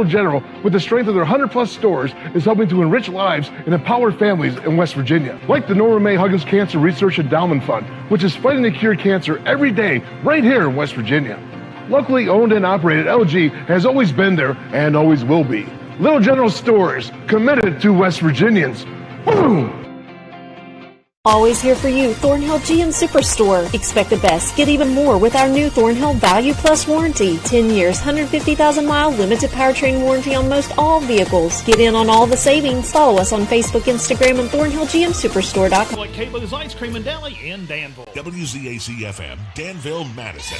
General, with the strength of their 100-plus stores, is helping to enrich lives and empower families in West Virginia. Like the Norma May Huggins Cancer Research Endowment Fund, which is fighting to cure cancer every day right here in West Virginia. Locally owned and operated, LG has always been there and always will be. Little General Stores, committed to West Virginians. Boom! Always here for you, Thornhill GM Superstore. Expect the best. Get even more with our new Thornhill Value Plus warranty. 10 years, 150,000-mile limited powertrain warranty on most all vehicles. Get in on all the savings. Follow us on Facebook, Instagram, and ThornhillGMSuperstore.com. Like Cabo's Ice Cream and Deli in Danville. WZAC-FM, Danville, Madison.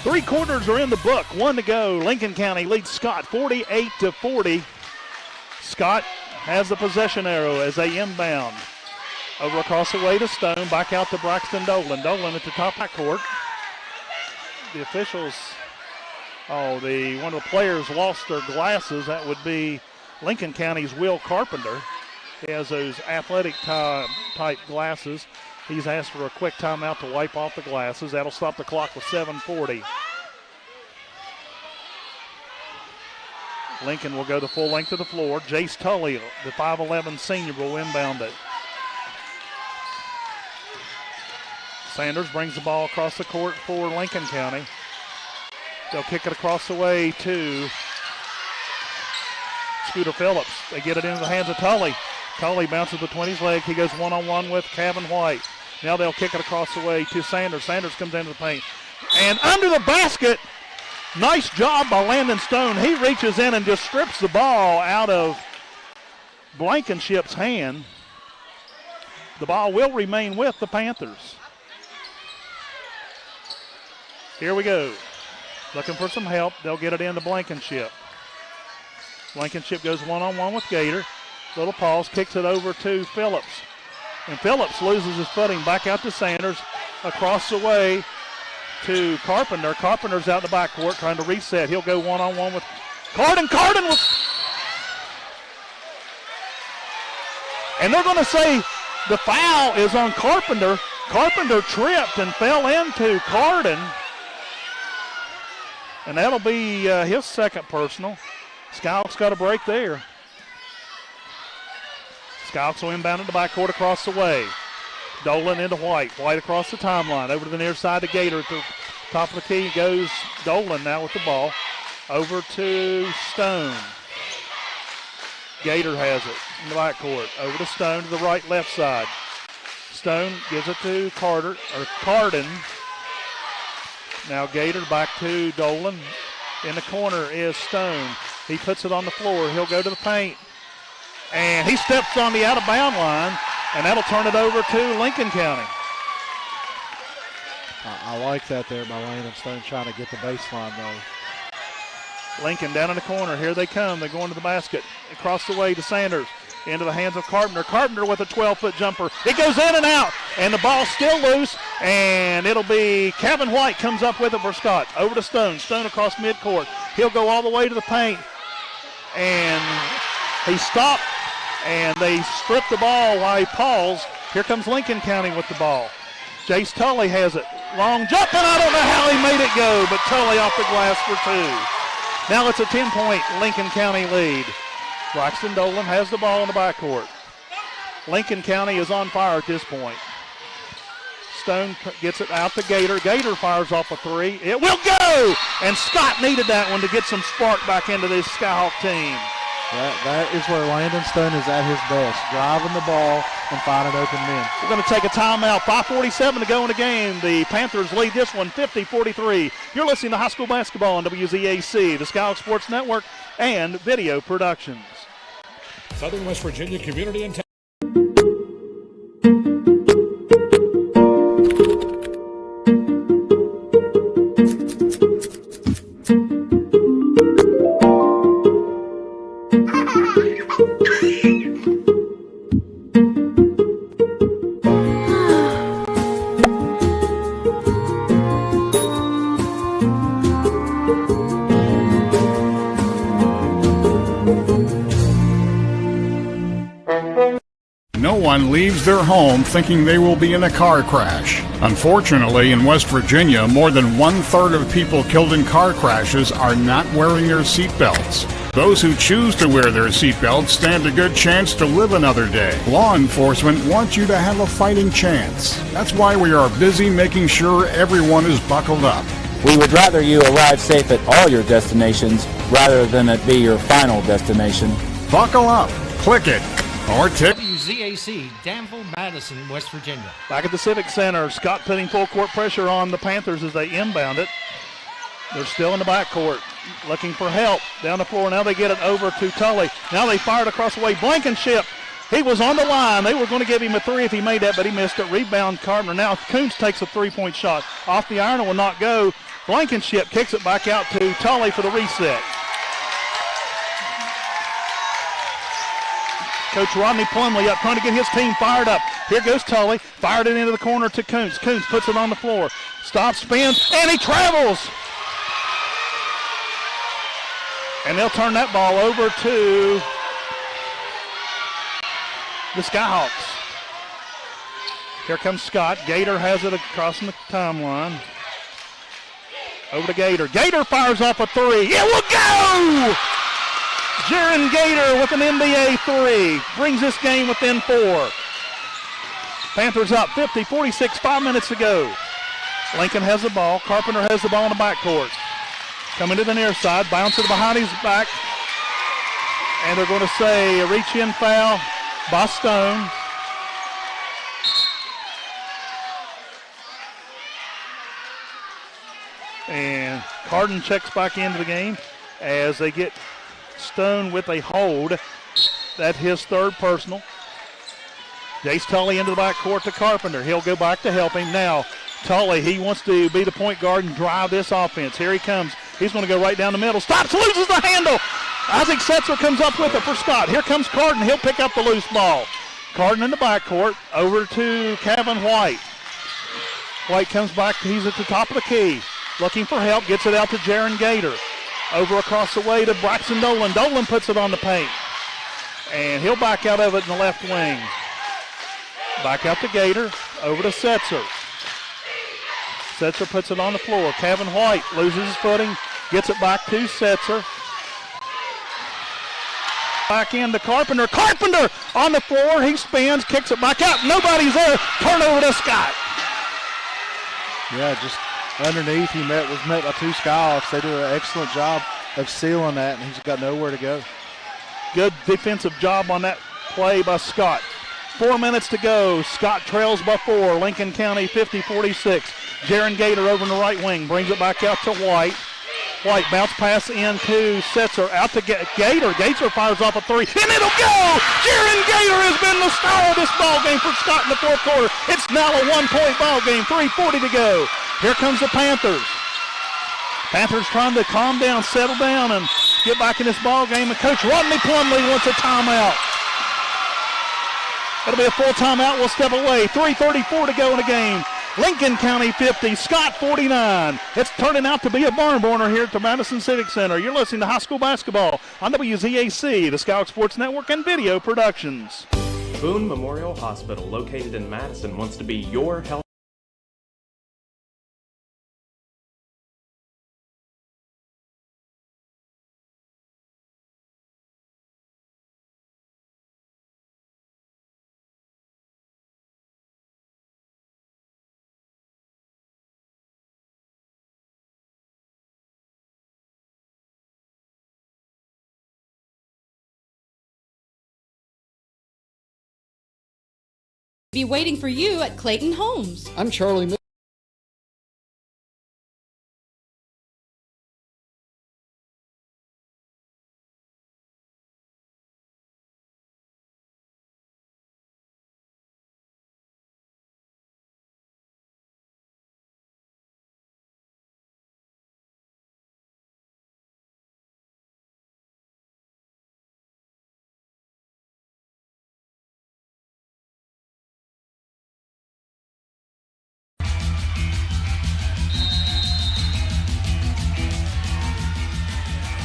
Three quarters are in the book. One to go. Lincoln County leads Scott 48-40. Scott has the possession arrow as they inbound. Over across the way to Stone. Back out to Braxton Dolan. Dolan at the top of court. The officials, one of the players lost their glasses. That would be Lincoln County's Will Carpenter. He has those athletic type glasses. He's asked for a quick timeout to wipe off the glasses. That'll stop the clock with 7:40. Lincoln will go the full length of the floor. Jace Tully, the 5'11 senior, will inbound it. Sanders brings the ball across the court for Lincoln County. They'll kick it across the way to Scooter Phillips. They get it into the hands of Tully. Tully bounces between his legs. He goes one-on-one with Kevin White. Now they'll kick it across the way to Sanders. Sanders comes into the paint. And under the basket, nice job by Landon Stone. He reaches in and just strips the ball out of Blankenship's hand. The ball will remain with the Panthers. Here we go. Looking for some help. They'll get it into Blankenship. Blankenship goes one-on-one with Gator. Little pause, kicks it over to Phillips. And Phillips loses his footing. Back out to Sanders. Across the way to Carpenter. Carpenter's out in the backcourt trying to reset. He'll go one-on-one with Carden. Carden was... And they're going to say the foul is on Carpenter. Carpenter tripped and fell into Carden. And that'll be his second personal. Skyhawks got a break there. Skyhawks will inbound in the backcourt across the way. Dolan into White. White across the timeline. Over to the near side to Gator at the top of the key. Goes Dolan now with the ball. Over to Stone. Gator has it in the backcourt. Over to Stone to the right, left side. Stone gives it to Carden. Now Gator back to Dolan. In the corner is Stone. He puts it on the floor. He'll go to the paint. And he steps on the out-of-bound line, and that'll turn it over to Lincoln County. I like that there by Landon Stone trying to get the baseline, though. Lincoln down in the corner. Here they come. They go into the basket. Across the way to Sanders. Into the hands of Carpenter. Carpenter with a 12-foot jumper. It goes in and out, and the ball's still loose, and it'll be Kevin White comes up with it for Scott. Over to Stone. Stone across midcourt. He'll go all the way to the paint, and he stopped, and they strip the ball while he paused. Here comes Lincoln County with the ball. Jace Tully has it. Long jump, and I don't know how he made it go, but Tully off the glass for two. Now it's a 10-point Lincoln County lead. Braxton Dolan has the ball in the backcourt. Lincoln County is on fire at this point. Stone gets it out to Gator. Gator fires off a three. It will go! And Scott needed that one to get some spark back into this Skyhawk team. That is where Landon Stone is at his best, driving the ball and finding open men. We're going to take a timeout. 5:47 to go in the game. The Panthers lead this one 50-43. You're listening to high school basketball on WZAC, the Skyhawk Sports Network, and Video Productions. Southern West Virginia Community and No Everyone leaves their home thinking they will be in a car crash. Unfortunately, in West Virginia, more than 1/3 of people killed in car crashes are not wearing their seatbelts. Those who choose to wear their seatbelts stand a good chance to live another day. Law enforcement wants you to have a fighting chance. That's why we are busy making sure everyone is buckled up. We would rather you arrive safe at all your destinations rather than it be your final destination. Buckle up, click it, or tick. WZAC, Danville, Madison, West Virginia. Back at the Civic Center, Scott putting full court pressure on the Panthers as they inbound it. They're still in the backcourt, looking for help down the floor. Now they get it over to Tully. Now they fire it across the way. Blankenship, he was on the line. They were going to give him a three if he made that, but he missed it. Rebound, Carpenter. Now Kuntz takes a three-point shot. Off the iron, it will not go. Blankenship kicks it back out to Tully for the reset. Coach Rodney Plumley up trying to get his team fired up. Here goes Tully. Fired it into the corner to Kuntz. Kuntz puts it on the floor. Stops, spins, and he travels. And they'll turn that ball over to the Skyhawks. Here comes Scott. Gator has it across the timeline. Over to Gator. Gator fires off a three. It will go! Jaron Gator with an NBA three. Brings this game within 4. Panthers up 50-46, 5 minutes to go. Lincoln has the ball. Carpenter has the ball in the backcourt. Coming to the near side. Bounce it behind his back. And they're going to say a reach-in foul by Stone. And Carden checks back into the game as they get Stone with a hold. That's his third personal. Jace Tully into the backcourt to Carpenter. He'll go back to help him. Now, Tully, he wants to be the point guard and drive this offense. Here he comes. He's going to go right down the middle. Stops, loses the handle. Isaac Setzer comes up with it for Scott. Here comes Carden. He'll pick up the loose ball. Carden in the backcourt. Over to Kevin White. White comes back. He's at the top of the key. Looking for help. Gets it out to Jaron Gator. Over across the way to Braxton Dolan. Dolan puts it on the paint. And he'll back out of it in the left wing. Back out to Gator. Over to Setzer. Setzer puts it on the floor. Kevin White loses his footing. Gets it back to Setzer. Back into Carpenter. Carpenter on the floor. He spins. Kicks it back out. Nobody's there. Turnover to Scott. Yeah, just underneath, was met by 2 Skyhawks. They do an excellent job of sealing that, and he's got nowhere to go. Good defensive job on that play by Scott. 4 minutes to go. Scott trails by 4. Lincoln County 50-46. Jaron Gator over in the right wing. Brings it back out to White. White bounce pass into Setzer. Out to Gator. Gator fires off a three. And it'll go! Jaron Gator has been the star of this ball game for Scott in the fourth quarter. It's now a 1-point ball game. 3:40 to go. Here comes the Panthers. Panthers trying to calm down, settle down, and get back in this ball game. And Coach Rodney Plumley wants a timeout. It'll be a full timeout. We'll step away. 3:34 to go in the game. Lincoln County 50, Scott 49. It's turning out to be a barn burner here at the Madison Civic Center. You're listening to high school basketball on WZAC, the Skyhawks Sports Network, and Video Productions. Boone Memorial Hospital, located in Madison, wants to be your health. Be waiting for you at Clayton Homes. I'm Charlie Miller.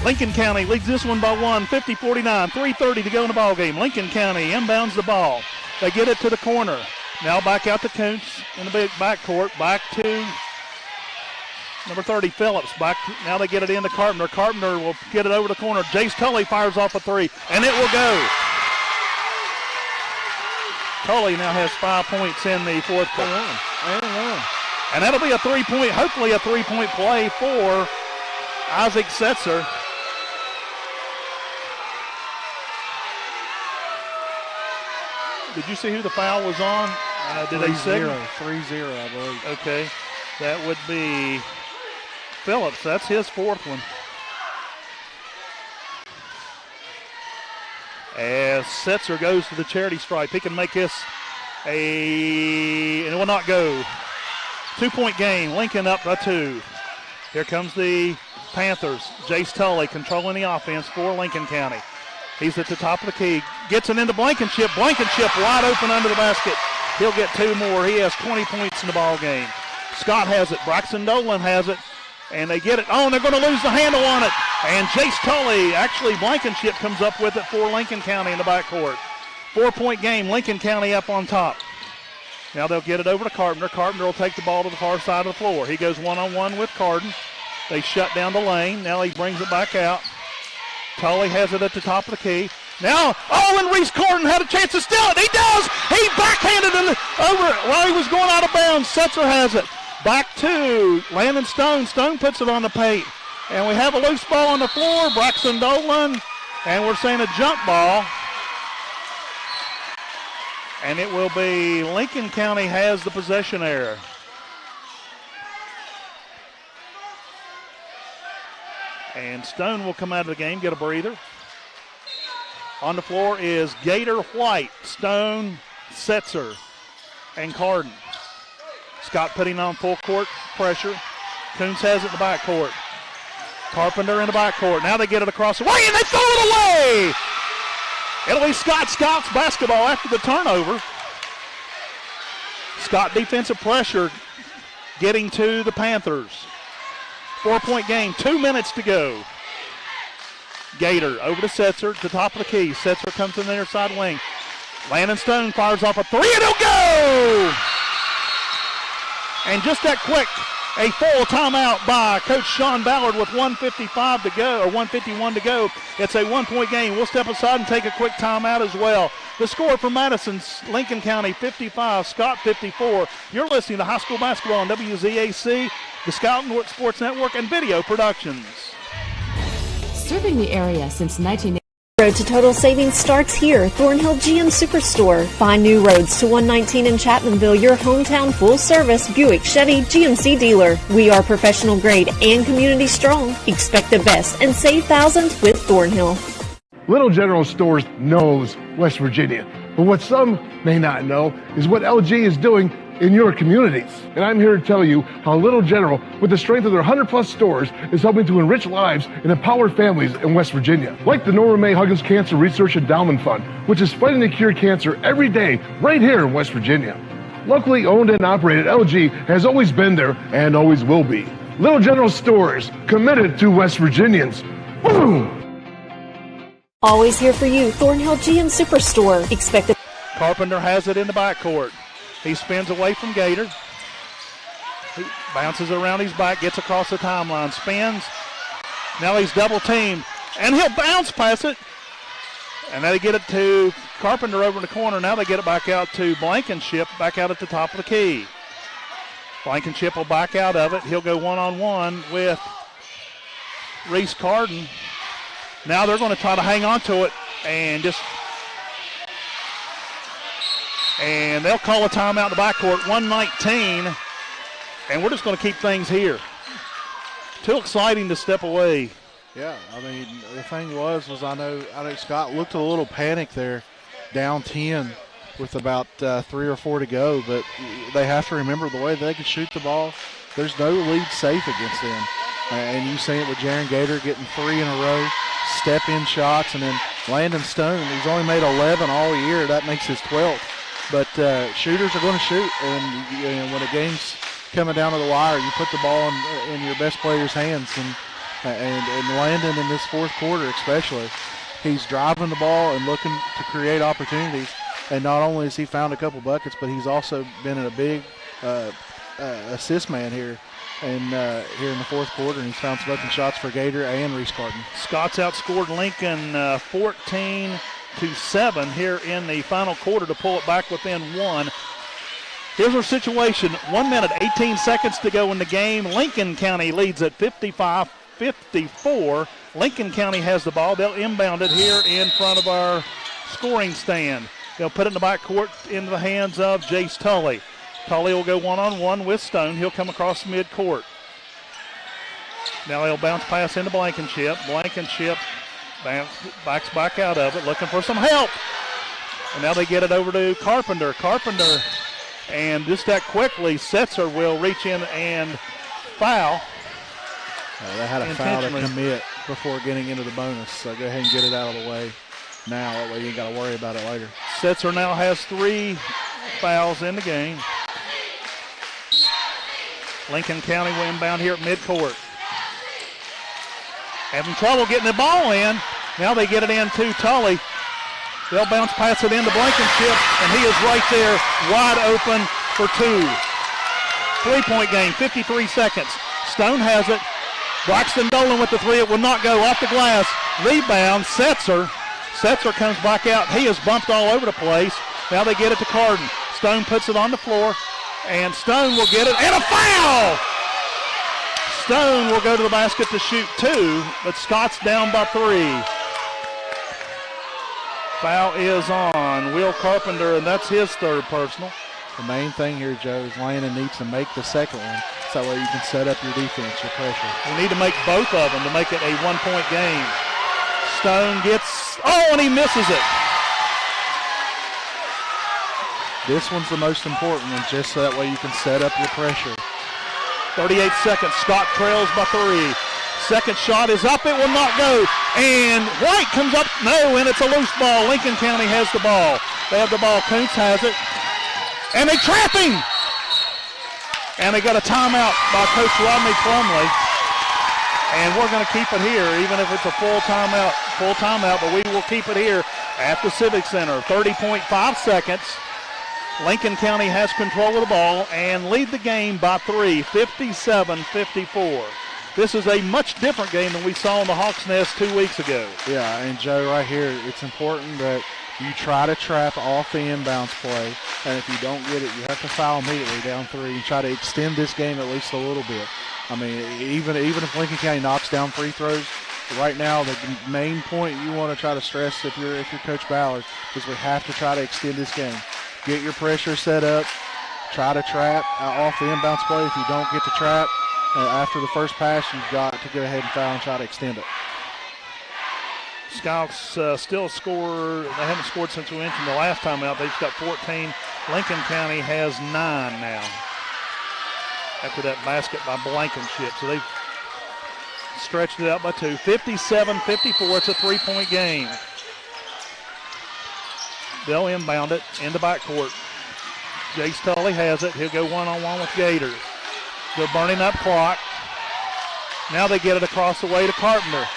Lincoln County leads this one by 1, 50-49, 3:30 to go in the ball game. Lincoln County inbounds the ball. They get it to the corner. Now back out to Kuntz in the big backcourt. Back to number 30, Phillips. Now they get it into Carpenter. Carpenter will get it over the corner. Jace Tully fires off a three, and it will go. Tully now has 5 points in the fourth quarter. And that'll be hopefully a three-point play for Isaac Setzer. Did you see who the foul was on? Did they signal? 3-0, I believe. Okay. That would be Phillips. That's his fourth one. As Setzer goes to the charity stripe, he can make this and it will not go. 2-point game. Lincoln up by 2. Here comes the Panthers. Jace Tully controlling the offense for Lincoln County. He's at the top of the key. Gets it into Blankenship. Blankenship wide open under the basket. He'll get 2 more. He has 20 points in the ball game. Scott has it. Braxton Dolan has it. And they get it. Oh, and they're going to lose the handle on it. And Jace Tully, actually Blankenship comes up with it for Lincoln County in the backcourt. 4-point game. Lincoln County up on top. Now they'll get it over to Carpenter. Carpenter will take the ball to the far side of the floor. He goes one-on-one with Carden. They shut down the lane. Now he brings it back out. Tully has it at the top of the key. Now, and Reese Carden had a chance to steal it. He does. He backhanded it over while he was going out of bounds. Setzer has it. Back to Landon Stone. Stone puts it on the paint. And we have a loose ball on the floor. Braxton Dolan. And we're saying a jump ball. And it will be Lincoln County has the possession error. And Stone will come out of the game, get a breather. On the floor is Gator, White, Stone, Setzer, and Carden. Scott putting on full court pressure. Coons has it in the backcourt. Carpenter in the backcourt. Now they get it across the way, and they throw it away! It'll be Scott's basketball after the turnover. Scott defensive pressure getting to the Panthers. 4-point game, 2 minutes to go. Gator over to Setzer at the top of the key. Setzer comes in the near side wing. Landon Stone fires off a three, and it'll go! And just that quick, a full timeout by Coach Sean Ballard with 1:55 to go, or 1:51 to go. It's a 1-point game. We'll step aside and take a quick timeout as well. The score for Madison's Lincoln County 55, Scott 54. You're listening to high school basketball on WZAC, the Scout Sports Network, and Video Productions. Serving the area since 1980. Road to total savings starts here. Thornhill GM Superstore. Find new roads to 119 in Chapmanville, your hometown full-service Buick, Chevy, GMC dealer. We are professional grade and community strong. Expect the best and save thousands with Thornhill. Little General Stores knows West Virginia, but what some may not know is what LG is doing in your communities. And I'm here to tell you how Little General, with the strength of their 100+ stores, is helping to enrich lives and empower families in West Virginia. Like the Norma May Huggins Cancer Research Endowment Fund, which is fighting to cure cancer every day right here in West Virginia. Locally owned and operated, LG has always been there and always will be. Little General Stores, committed to West Virginians. Boom! Always here for you, Thornhill GM Superstore. Expect the Carpenter has it in the backcourt. He spins away from Gator. He bounces around his back, gets across the timeline, spins. Now he's double teamed, and he'll bounce past it. And now they get it to Carpenter over in the corner. Now they get it back out to Blankenship, back out at the top of the key. Blankenship will back out of it. He'll go one-on-one with Reese Carden. Now they're going to try to hang on to it and and they'll call a timeout in the backcourt, 1:19, and we're just going to keep things here. Too exciting to step away. Yeah, I mean, the thing was I know Scott looked a little panicked there, down 10 with about 3 or 4 to go, but they have to remember the way they can shoot the ball. There's no lead safe against them. And you see it with Jaron Gator getting 3 in a row, step-in shots, and then Landon Stone, he's only made 11 all year. That makes his 12th. But shooters are going to shoot, and when a game's coming down to the wire, you put the ball in your best player's hands. And Landon in this fourth quarter especially, he's driving the ball and looking to create opportunities. And not only has he found a couple buckets, but he's also been in a big assist man here. And here in the fourth quarter, and he's found some open shots for Gator and Reese Carton. Scott's outscored Lincoln 14-7 here in the final quarter to pull it back within 1. Here's our situation. 1 minute, 18 seconds to go in the game. Lincoln County leads at 55-54. Lincoln County has the ball. They'll inbound it here in front of our scoring stand. They'll put it in the backcourt into the hands of Jace Tully. Tully will go one-on-one with Stone. He'll come across midcourt. Now he'll bounce pass into Blankenship. Blankenship backs back out of it, looking for some help. And now they get it over to Carpenter. Carpenter, and just that quickly, Setzer will reach in and foul. They had a foul to commit before getting into the bonus, so go ahead and get it out of the way now. That way you ain't got to worry about it later. Setzer now has 3 fouls in the game. Lincoln County will inbound here at midcourt. Having trouble getting the ball in. Now they get it in to Tully. They'll bounce pass it into Blankenship, and he is right there wide open for 2. 3-point game, 53 seconds. Stone has it. Braxton Dolan with the 3. It will not go off the glass. Rebound, Setzer. Setzer comes back out. He is bumped all over the place. Now they get it to Carden. Stone puts it on the floor. And Stone will get it, and a foul! Stone will go to the basket to shoot 2, but Scott's down by 3. Foul is on Will Carpenter, and that's his 3rd personal. The main thing here, Joe, is Landon needs to make the second one, so that way you can set up your defense, your pressure. We need to make both of them to make it a 1-point game. Stone gets, and he misses it. This one's the most important one, just so that way you can set up your pressure. 38 seconds. Scott trails by 3. Second shot is up. It will not go. And White comes up. No, and it's a loose ball. Lincoln County has the ball. They have the ball. Kuntz has it. And they trap him. And they got a timeout by Coach Rodney Plumley. And we're going to keep it here, even if it's a full timeout, but we will keep it here at the Civic Center. 30.5 seconds. Lincoln County has control of the ball and lead the game by 3, 57-54. This is a much different game than we saw in the Hawks Nest 2 weeks ago. Yeah, and Joe, right here, it's important that you try to trap off the inbounds play, and if you don't get it, you have to foul immediately down 3 and try to extend this game at least a little bit. I mean, even if Lincoln County knocks down free throws, right now the main point you want to try to stress if you're Coach Ballard is we have to try to extend this game. Get your pressure set up. Try to trap off the inbounds play. If you don't get to trap after the first pass, you've got to go ahead and foul and try to extend it. Skyhawks still score. They haven't scored since we mentioned the last time out. They've got 14. Lincoln County has 9 now after that basket by Blankenship. So they've stretched it out by 2. 57-54. It's a 3-point game. They'll inbound it in the backcourt. Jace Tully has it. He'll go one-on-one with Gators. They're burning up clock. Now they get it across the way to Carpenter.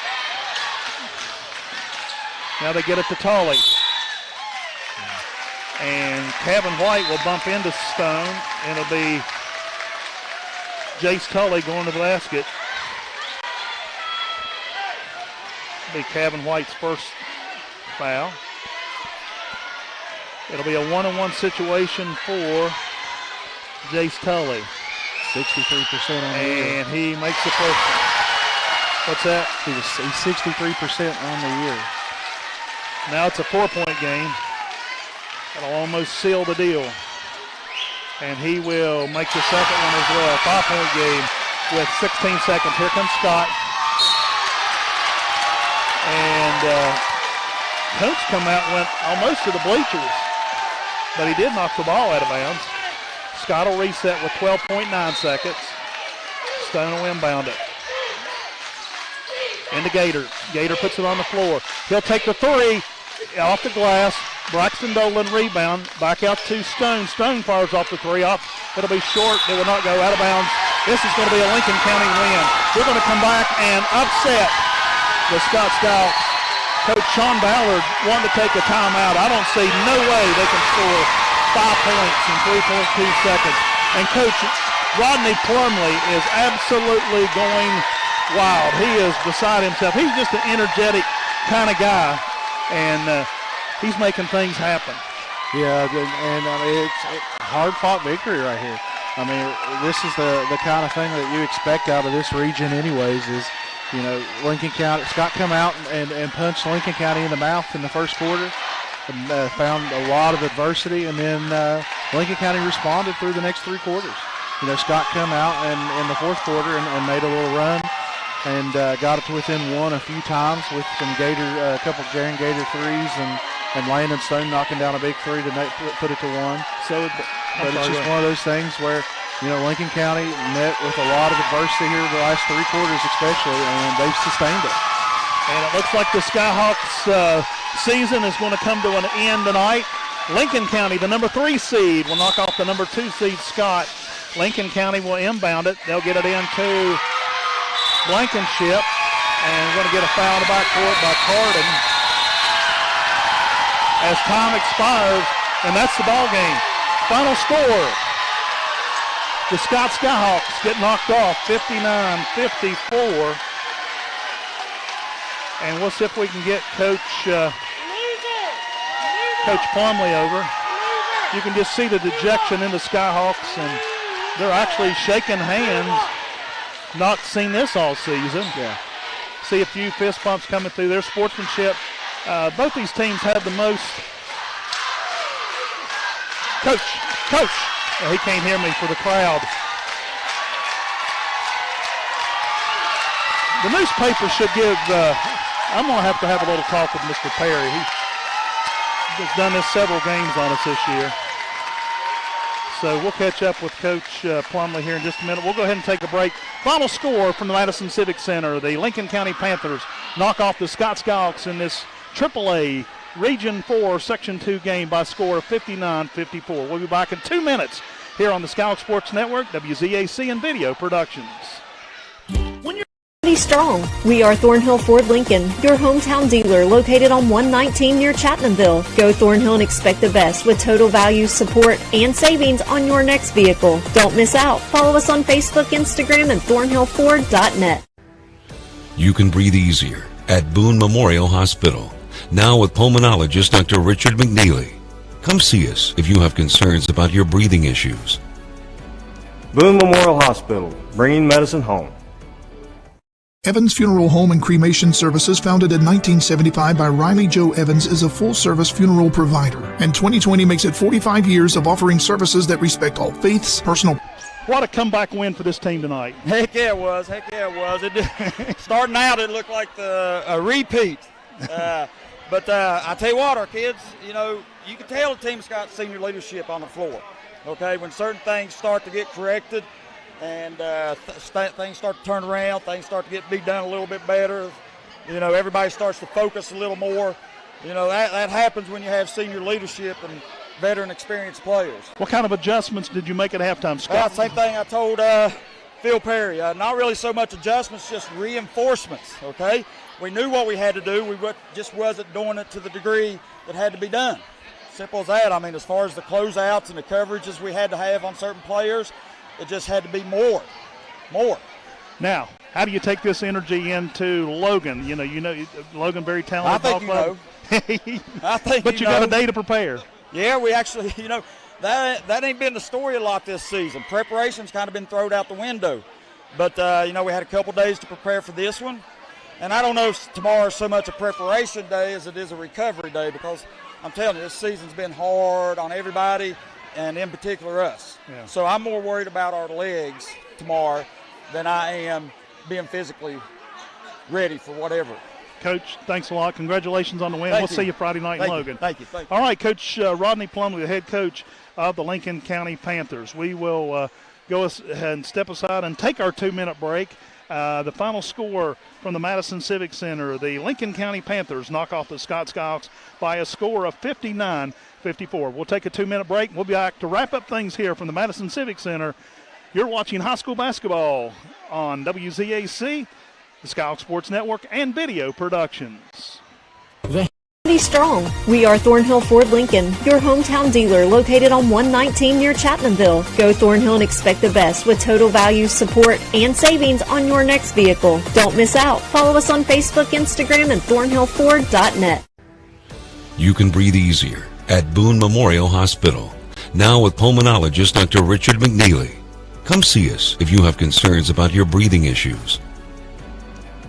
Now they get it to Tully. And Kevin White will bump into Stone. And it'll be Jace Tully going to the basket. It'll be Kevin White's first foul. It'll be a 1-on-1 situation for Jace Tully. 63% on the year. And he makes the first. What's that? He's 63% on the year. Now it's a 4-point game. That'll almost seal the deal. And he will make the second one as well. 5-point game with 16 seconds. Here comes Scott. And Coach come out and went almost to the bleachers. But he did knock the ball out of bounds. Scott will reset with 12.9 seconds. Stone will inbound it. Into Gator. Gator puts it on the floor. He'll take the 3 off the glass. Braxton Dolan rebound. Back out to Stone. Stone fires off the 3 off. It'll be short. It will not go out of bounds. This is going to be a Lincoln County win. We're going to come back and upset the Scott Skyhawks Coach Sean Ballard wanted to take a timeout. I don't see no way they can score 5 points in 3.2 seconds. And Coach Rodney Plumley is absolutely going wild. He is beside himself. He's just an energetic kind of guy, and he's making things happen. Yeah, and it's a hard-fought victory right here. I mean, this is the kind of thing that you expect out of this region anyways is, you know, Lincoln County, Scott come out and punched Lincoln County in the mouth in the first quarter, and, found a lot of adversity, and then Lincoln County responded through the next 3 quarters. You know, Scott come out in the fourth quarter and made a little run and got it to within 1 a few times with some a couple Jaren Gator threes and Landon Stone knocking down a big 3 to put it to 1. But it's just one of those things where, you know, Lincoln County met with a lot of adversity here the last 3 quarters especially, and they've sustained it. And it looks like the Skyhawks season is going to come to an end tonight. Lincoln County, the number 3 seed, will knock off the number 2 seed, Scott. Lincoln County will inbound it. They'll get it into Blankenship, and we're going to get a foul in the backcourt by Carden as time expires, and that's the ball game. Final score, the Scott Skyhawks get knocked off 59-54. And we'll see if we can get Coach Plumley over. You can just see the dejection in the Skyhawks, and they're actually shaking hands. Not seen this all season. Yeah. See a few fist bumps coming through their sportsmanship. Both these teams have the most. Coach. Oh, he can't hear me for the crowd. The newspaper should give. I'm going to have a little talk with Mr. Perry. He's done this several games on us this year. So we'll catch up with Coach Plumley here in just a minute. We'll go ahead and take a break. Final score from the Madison Civic Center. The Lincoln County Panthers knock off the Scott Skyhawks in this AAA Region 4 Section 2 game by a score of 59-54. We'll be back in 2 minutes here on the Skyhawk Sports Network, WZAC and Video Productions. Strong. We are Thornhill Ford Lincoln, your hometown dealer located on 119 near Chapmanville. Go Thornhill and expect the best with total value, support, and savings on your next vehicle. Don't miss out. Follow us on Facebook, Instagram, and thornhillford.net. You can breathe easier at Boone Memorial Hospital. Now with pulmonologist Dr. Richard McNeely. Come see us if you have concerns about your breathing issues. Boone Memorial Hospital, bringing medicine home. Evans Funeral Home and Cremation Services, founded in 1975 by Riley Joe Evans, is a full-service funeral provider, and 2020 makes it 45 years of offering services that respect all faiths, personal. What a comeback win for this team tonight. Heck yeah, it was. Starting out, it looked like a repeat. But I tell you what, our kids, you know, you can tell the team's got senior leadership on the floor. Okay, when certain things start to get corrected, and things start to turn around, things start to be done a little bit better. You know, everybody starts to focus a little more. You know, that happens when you have senior leadership and veteran experienced players. What kind of adjustments did you make at halftime, Scott? Same thing I told Phil Perry. Not really so much adjustments, just reinforcements, okay? We knew what we had to do. We just wasn't doing it to the degree that had to be done. Simple as that. I mean, as far as the closeouts and the coverages we had to have on certain players, it just had to be more. Now, how do you take this energy into Logan? You know, Logan, very talented ball club. I think but you got a day to prepare. Yeah, we actually, you know, that ain't been the story a lot this season. Preparation's kind of been thrown out the window. But, you know, we had a couple days to prepare for this one. And I don't know if tomorrow's so much a preparation day as it is a recovery day, because I'm telling you, this season's been hard on everybody, and in particular us. Yeah. So I'm more worried about our legs tomorrow than I am being physically ready for whatever. Coach, thanks a lot. Congratulations on the win. We'll see you Friday night in Logan. Thank you. All right, Coach Rodney Plumley, the head coach of the Lincoln County Panthers. We will go ahead and step aside and take our 2-minute break. The final score from the Madison Civic Center, the Lincoln County Panthers knock off the Scott Skyhawks by a score of 59-54. We'll take a 2-minute break. We'll be back to wrap up things here from the Madison Civic Center. You're watching high school basketball on WZAC, the Skyhawk Sports Network, and Video Productions. already strong. We are Thornhill Ford Lincoln, your hometown dealer located on 119 near Chapmanville. Go Thornhill and expect the best with total value, support, and savings on your next vehicle. Don't miss out. Follow us on Facebook, Instagram, and thornhillford.net. You can breathe easier at Boone Memorial Hospital. Now with pulmonologist Dr. Richard McNeely. Come see us if you have concerns about your breathing issues.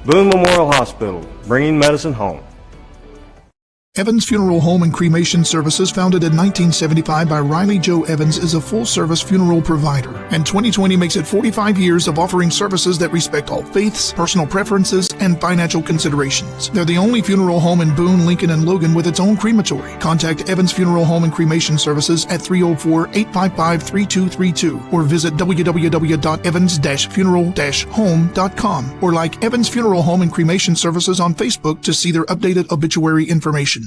Boone Memorial Hospital, bringing medicine home. Evans Funeral Home and Cremation Services, founded in 1975 by Riley Joe Evans, is a full-service funeral provider, and 2020 makes it 45 years of offering services that respect all faiths, personal preferences, and financial considerations. They're the only funeral home in Boone, Lincoln, and Logan with its own crematory. Contact Evans Funeral Home and Cremation Services at 304-855-3232 or visit www.evans-funeral-home.com or like Evans Funeral Home and Cremation Services on Facebook to see their updated obituary information.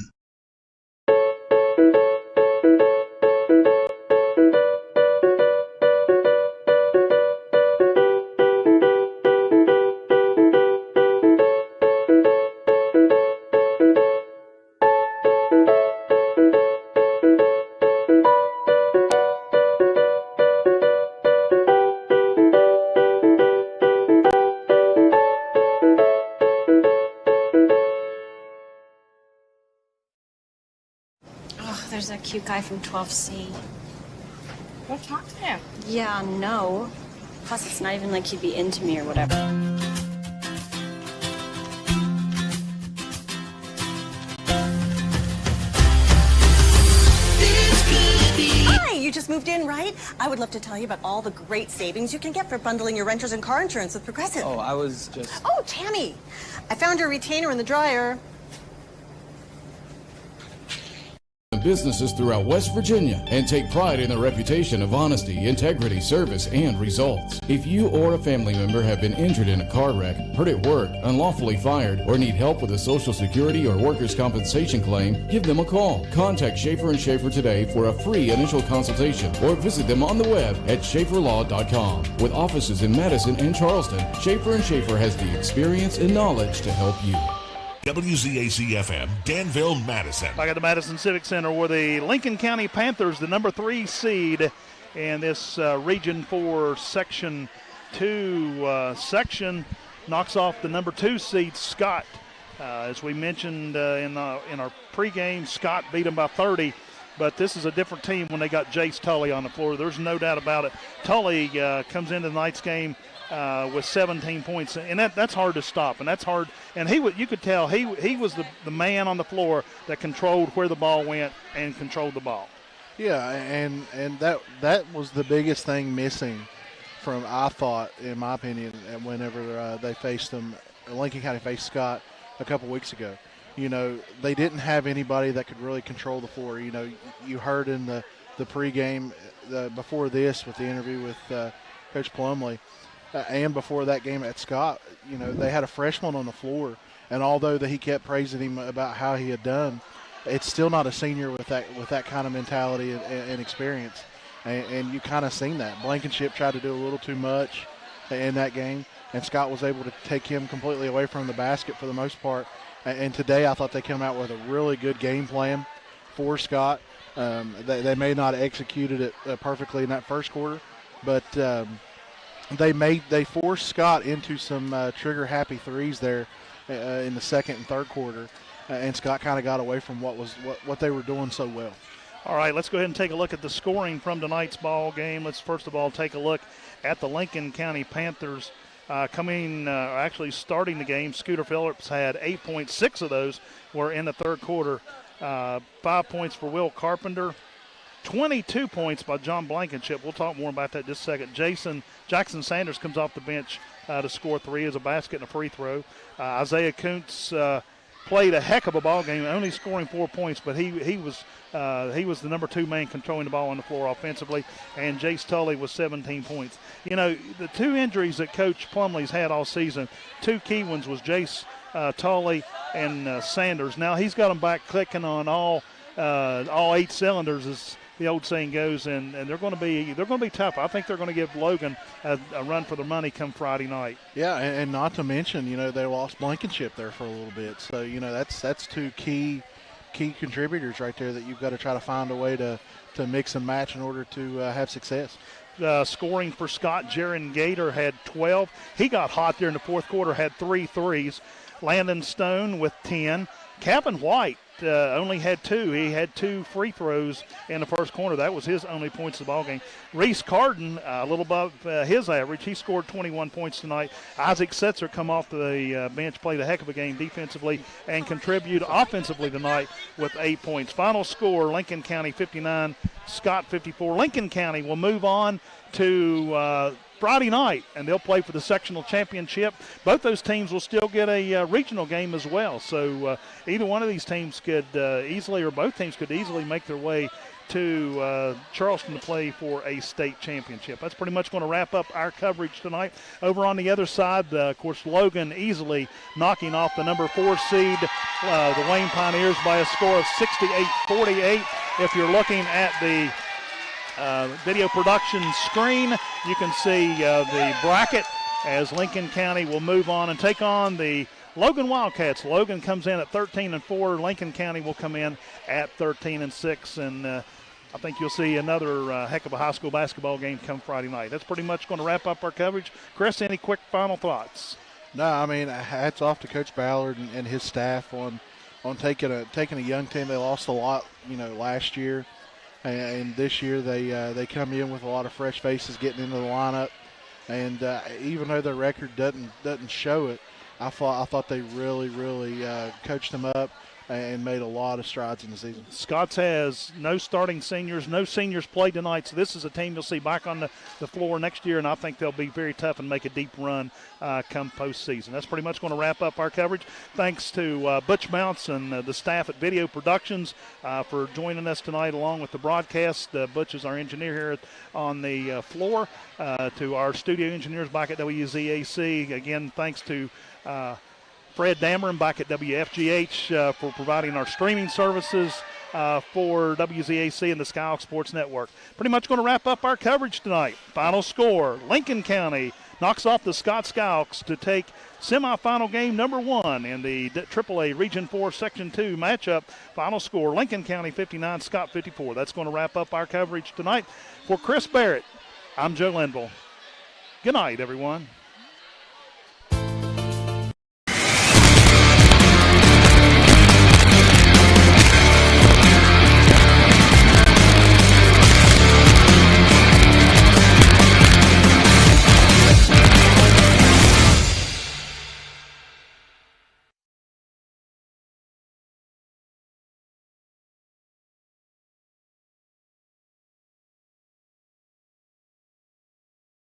There's that cute guy from 12C. Go talk to him. Yeah, no. Plus, it's not even like he'd be into me or whatever. Hi, you just moved in, right? I would love to tell you about all the great savings you can get for bundling your renters and car insurance with Progressive. Oh, I was just... Oh, Tammy, I found your retainer in the dryer. Businesses throughout West Virginia and take pride in their reputation of honesty, integrity, service, and results. If you or a family member have been injured in a car wreck, hurt at work, unlawfully fired, or need help with a Social Security or workers' compensation claim, give them a call. Contact Schaefer & Schaefer today for a free initial consultation or visit them on the web at schaeferlaw.com. With offices in Madison and Charleston, Schaefer & Schaefer has the experience and knowledge to help you. WZAC-FM, Danville, Madison. Back at the Madison Civic Center where the Lincoln County Panthers, the number 3 seed in this Region 4 Section 2 section, knocks off the number 2 seed, Scott. As we mentioned in our pregame, Scott beat them by 30. But this is a different team when they got Jace Tully on the floor. There's no doubt about it. Tully comes into tonight's game with 17 points, and that's hard to stop, and that's hard. And you could tell he was the man on the floor that controlled where the ball went and controlled the ball. Yeah, and that was the biggest thing missing from, I thought, in my opinion, whenever they faced them. Lincoln County faced Scott a couple weeks ago. You know, they didn't have anybody that could really control the floor. You know, you heard in the pregame before this with the interview with Coach Plumley, and before that game at Scott, you know, they had a freshman on the floor, and although that he kept praising him about how he had done, it's still not a senior with that kind of mentality and experience, and you kind of seen that. Blankenship tried to do a little too much in that game, and Scott was able to take him completely away from the basket for the most part. And today I thought they came out with a really good game plan for Scott. They may not have executed it perfectly in that first quarter, but they forced Scott into some trigger-happy threes there in the second and third quarter, and Scott kind of got away from what they were doing so well. All right, let's go ahead and take a look at the scoring from tonight's ball game. Let's first of all take a look at the Lincoln County Panthers. Actually starting the game, Scooter Phillips had 8 points. 6 of those were in the third quarter. 5 points for Will Carpenter. 22 points by John Blankenship. We'll talk more about that in just a second. Jackson Sanders comes off the bench to score 3 as a basket and a free throw. Isaiah Kuntz played a heck of a ball game, only scoring 4 points, but he was the number 2 man controlling the ball on the floor offensively, and Jace Tully was 17 points. You know, the 2 injuries that Coach Plumley's had all season, 2 key ones was Jace Tully and Sanders. Now he's got them back clicking on all 8 cylinders, as the old saying goes, and they're going to be tough. I think they're going to give Logan a run for their money come Friday night. Yeah, and not to mention, you know, they lost Blankenship there for a little bit, so you know that's 2 key key contributors right there that you've got to try to find a way to mix and match in order to have success. Scoring for Scott, Jaron Gator had 12. He got hot there in the fourth quarter, had 3 threes. Landon Stone with 10. Kevin White only had 2. He had 2 free throws in the first quarter. That was his only points of the ballgame. Reese Carden, a little above his average. He scored 21 points tonight. Isaac Setzer come off the bench, played a heck of a game defensively and contributed offensively tonight with 8 points. Final score, Lincoln County 59, Scott 54. Lincoln County will move on to Friday night, and they'll play for the sectional championship. Both those teams will still get a regional game as well. So either one of these teams could easily, or both teams could easily make their way to Charleston to play for a state championship. That's pretty much going to wrap up our coverage tonight. Over on the other side, of course, Logan easily knocking off the number 4 seed, the Wayne Pioneers, by a score of 68-48. If you're looking at the video production screen, you can see the bracket as Lincoln County will move on and take on the Logan Wildcats. Logan comes in at 13-4. Lincoln County will come in at 13-6, and I think you'll see another heck of a high school basketball game come Friday night. That's pretty much going to wrap up our coverage. Chris, any quick final thoughts? No, I mean, hats off to Coach Ballard and his staff on taking a young team. They lost a lot, last year. And this year they come in with a lot of fresh faces getting into the lineup, and even though their record doesn't show it, I thought they really coached them up and made a lot of strides in the season. Scotts has no starting seniors. No seniors played tonight, so this is a team you'll see back on the floor next year, and I think they'll be very tough and make a deep run come postseason. That's pretty much going to wrap up our coverage. Thanks to Butch Mounts and the staff at Video Productions for joining us tonight along with the broadcast. Butch is our engineer here on the floor. To our studio engineers back at WZAC, again, thanks to Fred Dameron back at WFGH for providing our streaming services for WZAC and the Skyhawks Sports Network. Pretty much going to wrap up our coverage tonight. Final score, Lincoln County knocks off the Scott Skyhawks to take semifinal game number 1 in the AAA Region 4 Section 2 matchup. Final score, Lincoln County 59, Scott 54. That's going to wrap up our coverage tonight. For Chris Barrett, I'm Joe Linville. Good night, everyone.